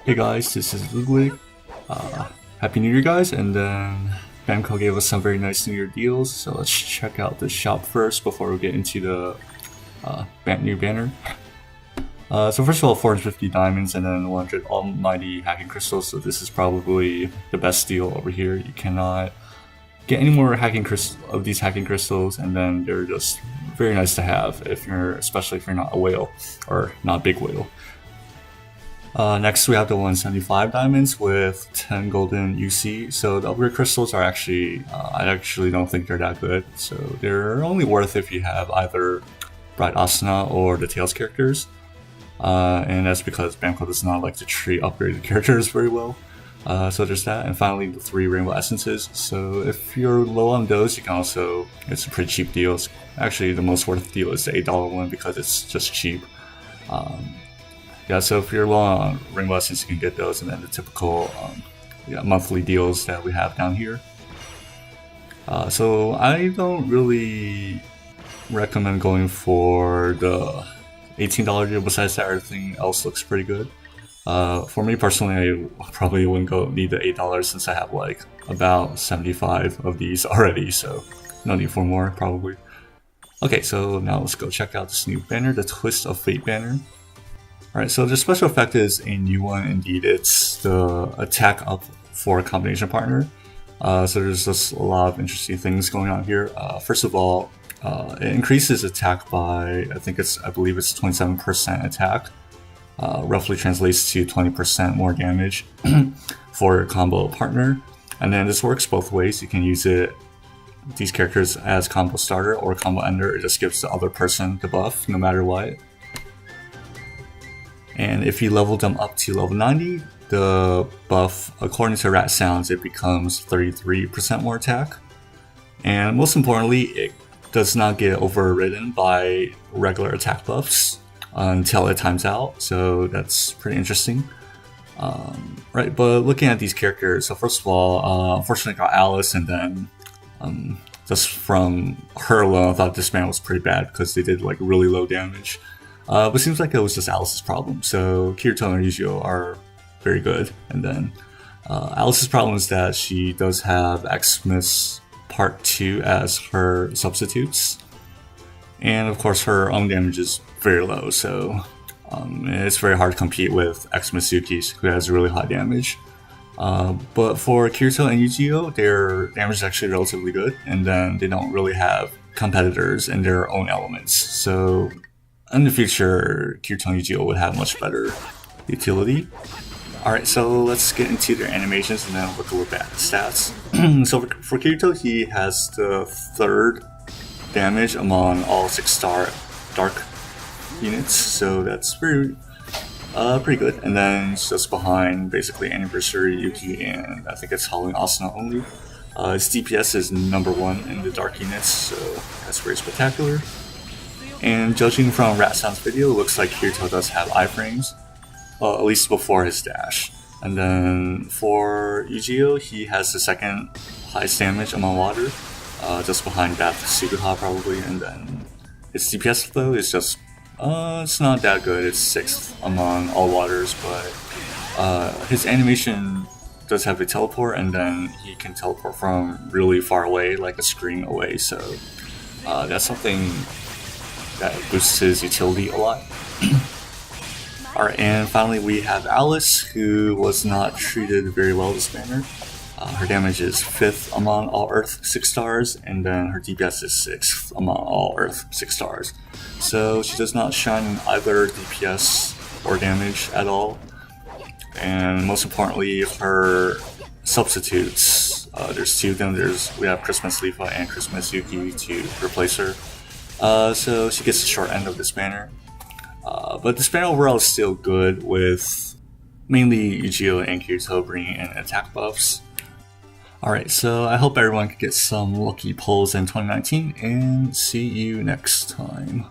Hey guys, this is Ludwig. Happy New Year, guys! And then Bamco gave us some very nice New Year deals, so let's check out the shop first before we get into the new banner. So first of all, 450 diamonds and then 100 almighty hacking crystals. So this is probably the best deal over here. You cannot get any more of these hacking crystals, and then they're just very nice to have especially if you're not a whale or not a big whale. Next we have the 175 diamonds with 10 golden UC. So the upgrade crystals are I actually don't think they're that good. So they're only worth if you have either Bright Asuna or the Tails characters. And that's because Bamco does not like to treat upgraded characters very well. So there's that. And finally the 3 rainbow essences. So if you're low on those, you can also, it's a pretty cheap deal. Actually the most worth deal is the $8 one because it's just cheap. Yeah, so if you're low on rainbow essence, you can get those, and then the typical monthly deals that we have down here. So I don't really recommend going for the $18 deal. Besides that, everything else looks pretty good. For me personally, I probably wouldn't need the $8 since I have like about 75 of these already, so no need for more probably. Okay, so now let's go check out this new banner, the Twist of Fate banner. Alright, so the special effect is a new one indeed. It's the attack up for a combination partner. So there's just a lot of interesting things going on here. First of all, it increases attack by, I believe it's 27% attack. Roughly translates to 20% more damage for a combo partner. And then this works both ways. You can use these characters as combo starter or combo ender. It just gives the other person the buff no matter what. And if you level them up to level 90, the buff, according to Rat Sounds, it becomes 33% more attack. And most importantly, it does not get overridden by regular attack buffs until it times out, so that's pretty interesting. Right, but looking at these characters, so first of all, unfortunately I got Alice, and then just from her alone, I thought this banner was pretty bad because they did like really low damage. But it seems like it was just Alice's problem. So Kirito and Eugeo are very good. And then Alice's problem is that she does have Xmas Part 2 as her substitutes. And of course her own damage is very low. So it's very hard to compete with Xmas Yuki's, who has really high damage. But for Kirito and Eugeo, their damage is actually relatively good. And then they don't really have competitors in their own elements. So in the future, Kirito and Eugeo would have much better utility. Alright, so let's get into their animations and then look a little bit at the stats. So for Kirito, he has the 3rd damage among all 6-star dark units, so that's pretty good. And then it's just behind basically Anniversary, Yuki, and I think it's Halloween Asuna only. His DPS is number 1 in the dark units, so that's very spectacular. And judging from Rat Sound's video, it looks like Kirito does have iframes, at least before his dash. And then for Eugeo, he has the 2nd highest damage among water, just behind Bath Suguha probably. And then his DPS though is just, it's not that good, it's 6th among all waters, but his animation does have a teleport, and then he can teleport from really far away, like a screen away, so that's something that boosts his utility a lot. Alright, and finally we have Alice, who was not treated very well this banner. Her damage is 5th among all Earth 6 stars, and then her DPS is 6th among all Earth 6 stars. So she does not shine in either DPS or damage at all. And most importantly, her substitutes, there's 2 of them. We have Christmas Leafa and Christmas Yuki to replace her. So she gets the short end of this banner. But this banner overall is still good, with mainly Eugeo and Kirito bringing in attack buffs. Alright, so I hope everyone can get some lucky pulls in 2019, and see you next time.